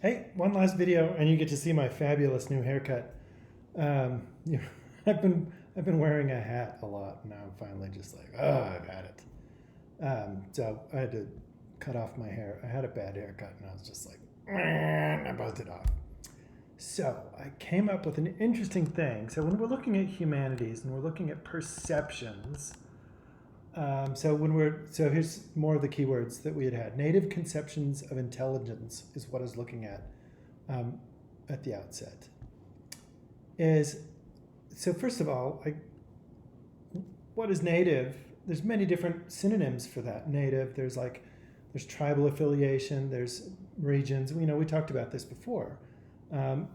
Hey, one last video, and you get to see my fabulous new haircut. Um, you know, I've been wearing a hat a lot. Now I'm finally just like, oh, I've had it. So I had to cut off my hair. I had a bad haircut, and I was just like, I buzzed it off. So I came up with an interesting thing. So when we're looking at humanities and we're looking at perceptions, so here's more of the keywords that we had. Native conceptions of intelligence is what I was looking um, at the outset. Is so first of all, what is native? There's many different synonyms for that. Native. There's tribal affiliation. There's regions. We talked about this before. A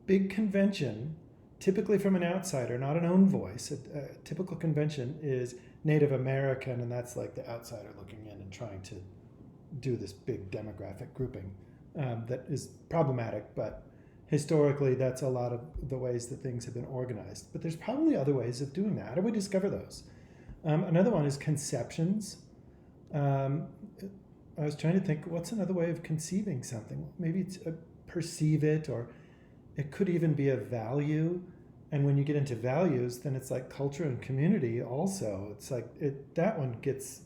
big convention, typically from an outsider, not an own voice. A typical convention is Native American, and that's like the outsider looking in and trying to do this big demographic grouping that is problematic, but historically that's a lot of the ways that things have been organized. But there's probably other ways of doing that. How do we discover those? Another one is conceptions. Um, I was trying to think, what's another way of conceiving something? Maybe it's perceive it, or it could even be a value. And when you get into values, then it's like culture and community also. It's like that one gets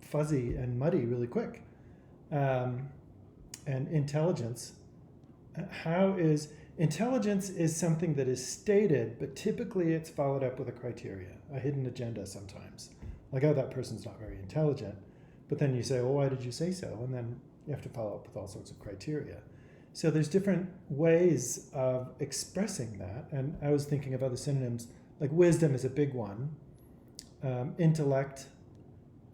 fuzzy and muddy really quick. And intelligence. Intelligence is something that is stated, but typically it's followed up with a criteria, a hidden agenda sometimes. Like, oh, that person's not very intelligent. But then you say, well, why did you say so? And then you have to follow up with all sorts of criteria. So there's different ways of expressing that. And I was thinking of other synonyms, like wisdom is a big one. Intellect,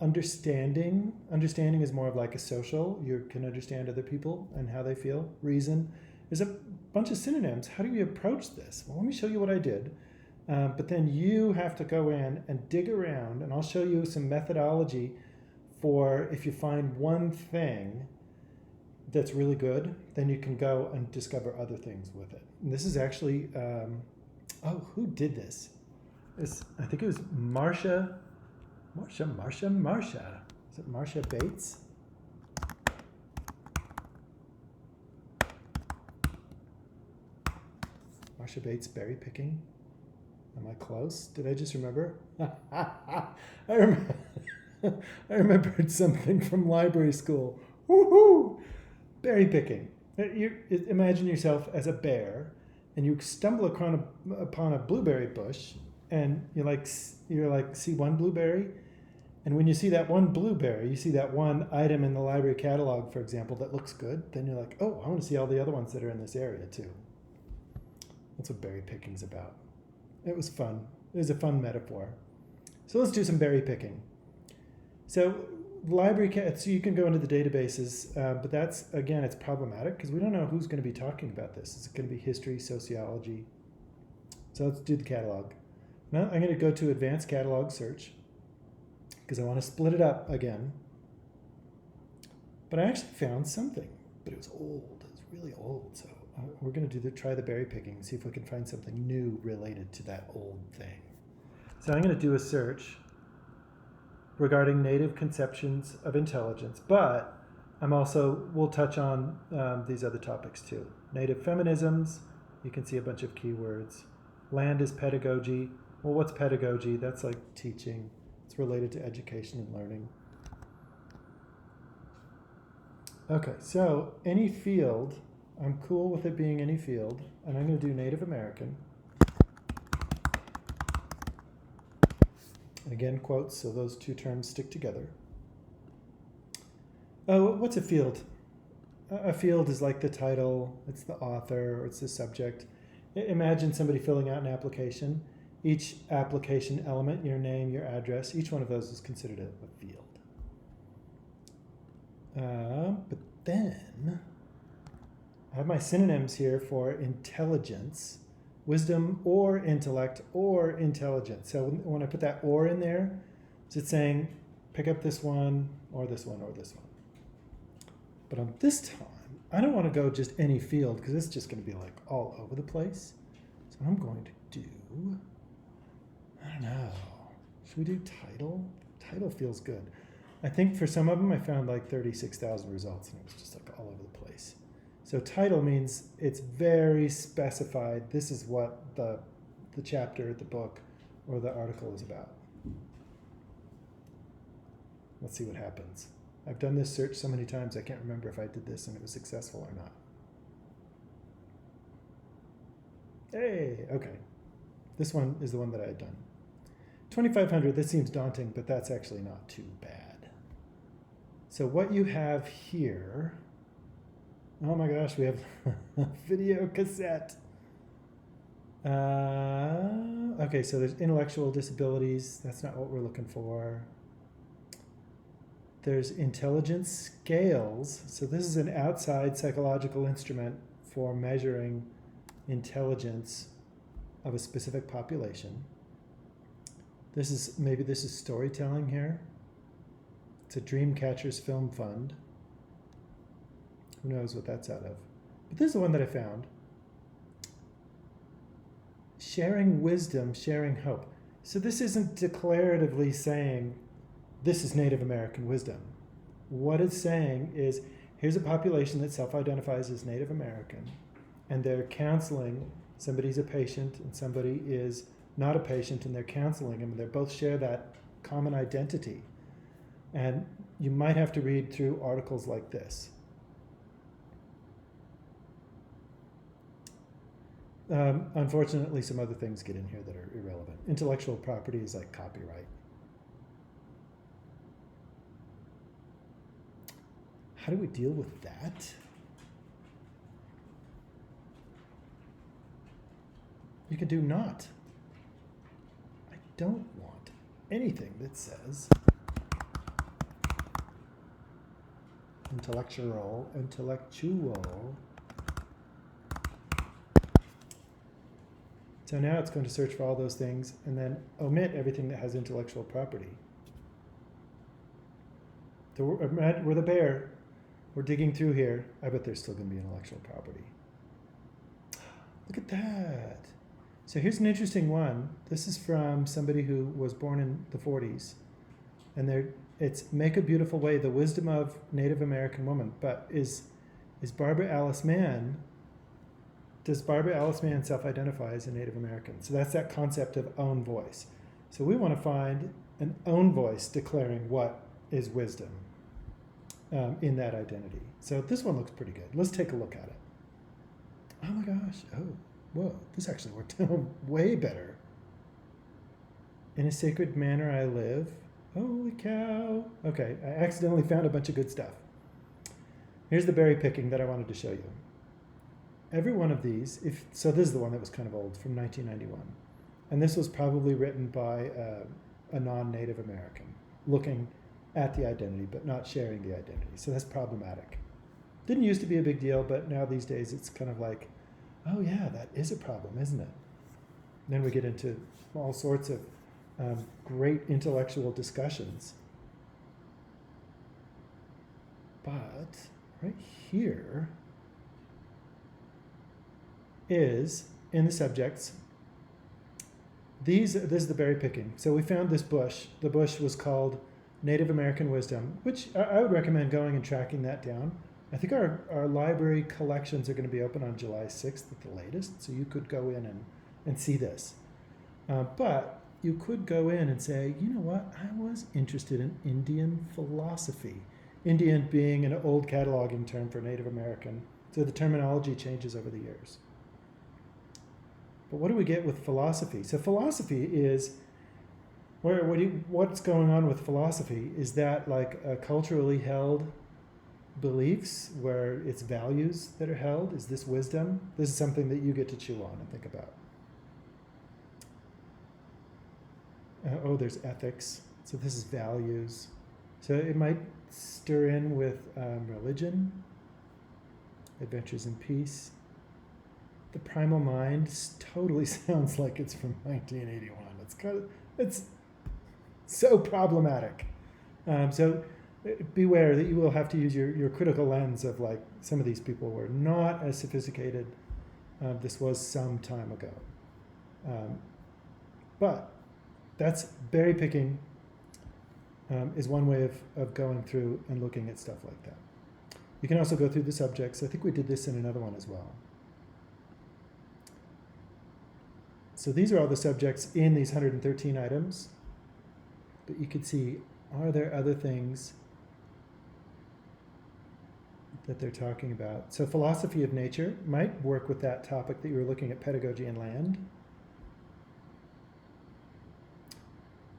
understanding. Understanding is more of like a social. You can understand other people and how they feel. Reason. There's a bunch of synonyms. How do you approach this? Well, let me show you what I did. But then you have to go in and dig around, and I'll show you some methodology for if you find one thing that's really good, then you can go and discover other things with it. And this is actually, who did this? I think it was Marsha. Is it Marsha Bates? Marsha Bates berry picking. Am I close? Did I just remember? I remember. I remembered something from library school. Woohoo! Berry picking. Imagine yourself as a bear, and you stumble upon a blueberry bush, and you're like, see one blueberry, and when you see that one blueberry, you see that one item in the library catalog, for example, that looks good. Then you're like, oh, I want to see all the other ones that are in this area too. That's what berry picking's about. It was fun. It was a fun metaphor. So let's do some berry picking. So so you can go into the databases, but that's, again, it's problematic because we don't know who's going to be talking about this. Is it going to be history, sociology? So let's do the catalog. Now I'm going to go to advanced catalog search because I want to split it up again. But I actually found something, but it was old. It was really old. So we're going to try the berry picking, see if we can find something new related to that old thing. So I'm going to do a search regarding native conceptions of intelligence, but we'll touch on these other topics too. Native feminisms, you can see a bunch of keywords. Land is pedagogy. Well, what's pedagogy? That's like teaching. It's related to education and learning. Okay, so any field, I'm cool with it being any field, and I'm going to do Native American. Again, quotes, so those two terms stick together. Oh, what's a field? A field is like the title, it's the author, or it's the subject. Imagine somebody filling out an application. Each application element, your name, your address, each one of those is considered a field. But then, I have my synonyms here for intelligence. Wisdom or intellect or intelligence. So when I put that or in there, is it saying pick up this one or this one or this one? But on this time, I don't want to go just any field because it's just going to be like all over the place. So I'm going to do, I don't know, should we do title? Title feels good. I think for some of them I found like 36,000 results and it was just like all over the place. So title means it's very specified. This is what the chapter, the book, or the article is about. Let's see what happens. I've done this search so many times I can't remember if I did this and it was successful or not. Hey, okay. This one is the one that I had done. 2,500, this seems daunting, but that's actually not too bad. So what you have here, oh my gosh, we have a video cassette. Okay, so there's intellectual disabilities. That's not what we're looking for. There's intelligence scales. So this is an outside psychological instrument for measuring intelligence of a specific population. This is storytelling here. It's a Dreamcatchers Film Fund. Who knows what that's out of? But this is the one that I found. Sharing wisdom, sharing hope. So this isn't declaratively saying this is Native American wisdom. What it's saying is here's a population that self-identifies as Native American, and they're counseling. Somebody's a patient and somebody is not a patient, and they're counseling them, and they both share that common identity. And you might have to read through articles like this. Unfortunately, some other things get in here that are irrelevant. Intellectual property is like copyright. How do we deal with that? You could do not. I don't want anything that says intellectual. So now it's going to search for all those things and then omit everything that has intellectual property. So we're the bear. We're digging through here. I bet there's still going to be intellectual property. Look at that. So here's an interesting one. This is from somebody who was born in the 40s. And it's Make a Beautiful Way, the Wisdom of Native American Woman. But is Barbara Alice Mann, does Barbara Alice Mann self-identify as a Native American? So that's that concept of own voice. So we want to find an own voice declaring what is wisdom in that identity. So this one looks pretty good. Let's take a look at it. Oh my gosh. Oh, whoa. This actually worked out way better. In a sacred manner I live. Holy cow. Okay, I accidentally found a bunch of good stuff. Here's the berry picking that I wanted to show you. Every one of these, so this is the one that was kind of old, from 1991. And this was probably written by a non-Native American, looking at the identity, but not sharing the identity. So that's problematic. Didn't used to be a big deal, but now these days it's kind of like, oh yeah, that is a problem, isn't it? Then we get into all sorts of great intellectual discussions. But right here is, in the subjects, this is the berry picking. So we found this bush. The bush was called Native American Wisdom, which I would recommend going and tracking that down. I think our library collections are going to be open on July 6th at the latest, so you could go in and see this. But you could go in and say, you know what, I was interested in Indian philosophy. Indian being an old cataloging term for Native American, so the terminology changes over the years. But what do we get with philosophy? So philosophy is, what's going on with philosophy? Is that like a culturally held beliefs where it's values that are held? Is this wisdom? This is something that you get to chew on and think about. There's ethics. So this is values. So it might stir in with religion, Adventures in Peace. The Primal Mind totally sounds like it's from 1981. It's so problematic. So beware that you will have to use your critical lens of like, some of these people were not as sophisticated. This was some time ago. But that's berry picking is one way of going through and looking at stuff like that. You can also go through the subjects. I think we did this in another one as well. So these are all the subjects in these 113 items. But you could see, are there other things that they're talking about? So philosophy of nature might work with that topic that you were looking at, pedagogy and land.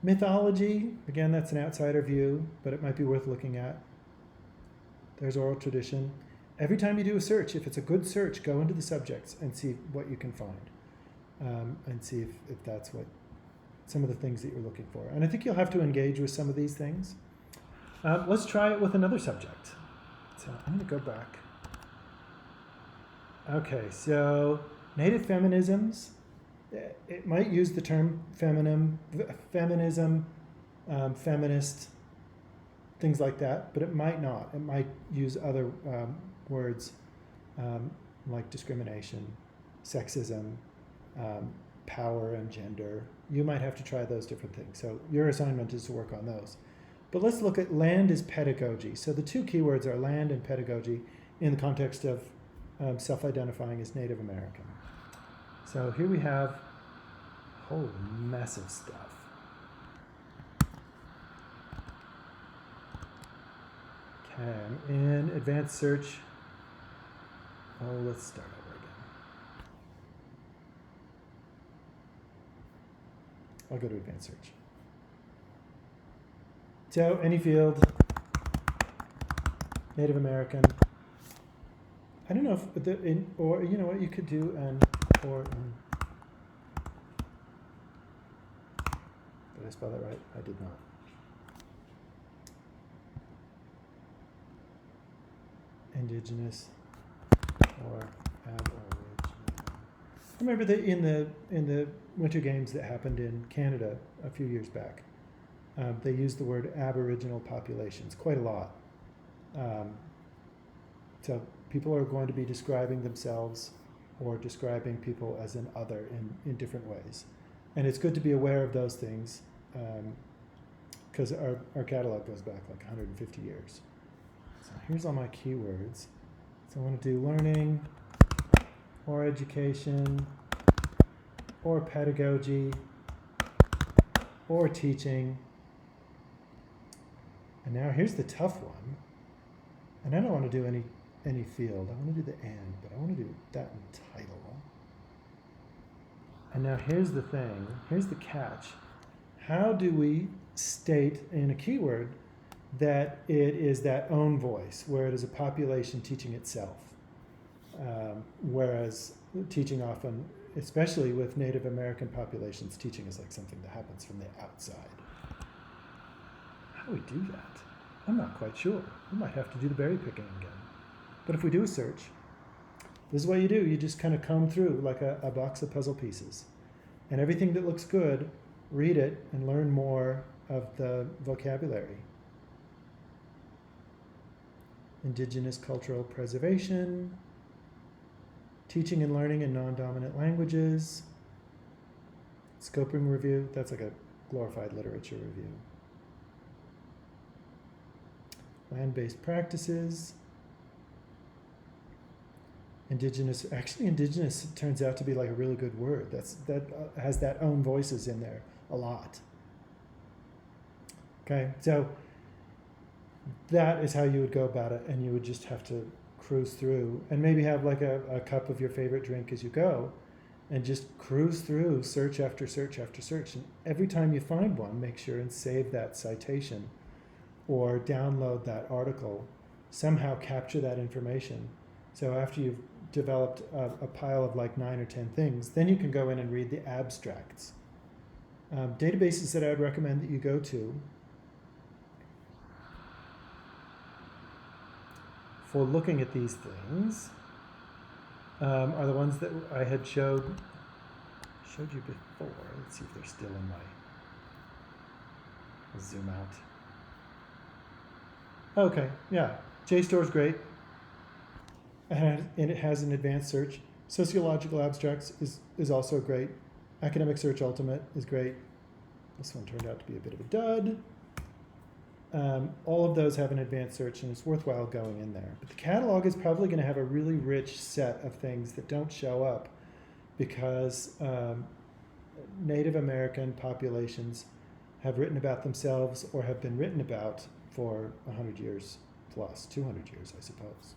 Mythology, again, that's an outsider view, but it might be worth looking at. There's oral tradition. Every time you do a search, if it's a good search, go into the subjects and see what you can find. And see if that's what some of the things that you're looking for. And I think you'll have to engage with some of these things. Let's try it with another subject. So I'm going to go back. Okay, so native feminisms. It might use the term feminism, feminist, things like that, but it might not. It might use other words like discrimination, sexism, power and gender. You might have to try those different things. So your assignment is to work on those. But let's look at land as pedagogy. So the two keywords are land and pedagogy in the context of self-identifying as Native American. So here we have a whole mess of stuff. Okay, in advanced search, let's start over again. I'll go to advanced search. So any field, Native American. I don't know if or you know what you could do or in. Did I spell that right? I did not. Indigenous or Aboriginal. I remember that in the Winter Games that happened in Canada a few years back, they used the word Aboriginal populations quite a lot. So people are going to be describing themselves or describing people as an other in different ways. And it's good to be aware of those things because our catalog goes back like 150 years. So here's all my keywords. So I want to do learning or education or pedagogy or teaching. And now here's the tough one. And I don't want to do any field. I want to do the and, but I want to do that in title. And now here's the thing. Here's the catch. How do we state in a keyword that it is that own voice, where it is a population teaching itself? Whereas teaching often, especially with Native American populations, teaching is like something that happens from the outside. How do we do that? I'm not quite sure. We might have to do the berry picking again. But if we do a search, this is what you do. You just kind of comb through like a box of puzzle pieces. And everything that looks good, read it and learn more of the vocabulary. Indigenous cultural preservation, teaching and learning in non-dominant languages, scoping review, that's like a glorified literature review. Land-based practices, indigenous turns out to be like a really good word. That has that own voices in there a lot. Okay, so that is how you would go about it, and you would just have to cruise through and maybe have like a cup of your favorite drink as you go and just cruise through search after search after search. And every time you find one, make sure and save that citation or download that article, somehow capture that information. So after you've developed a pile of like 9 or 10 things, then you can go in and read the abstracts. Databases that I would recommend that you go to for looking at these things are the ones that I had showed you before. Let's see if they're still in my, I'll zoom out. Okay, yeah, JSTOR is great. And it has an advanced search. Sociological abstracts is also great. Academic Search Ultimate is great. This one turned out to be a bit of a dud. all of those have an advanced search, and it's worthwhile going in there. But the catalog is probably going to have a really rich set of things that don't show up because Native American populations have written about themselves or have been written about for 100 years plus, 200 years, I suppose.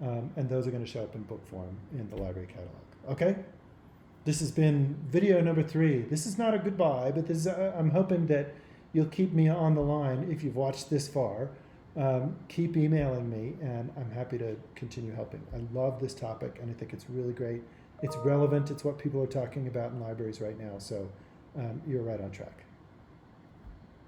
And those are going to show up in book form in the library catalog. Okay? This has been video number 3. This is not a goodbye, but this is, I'm hoping that you'll keep me on the line if you've watched this far. Keep emailing me, and I'm happy to continue helping. I love this topic, and I think it's really great. It's relevant. It's what people are talking about in libraries right now, so you're right on track.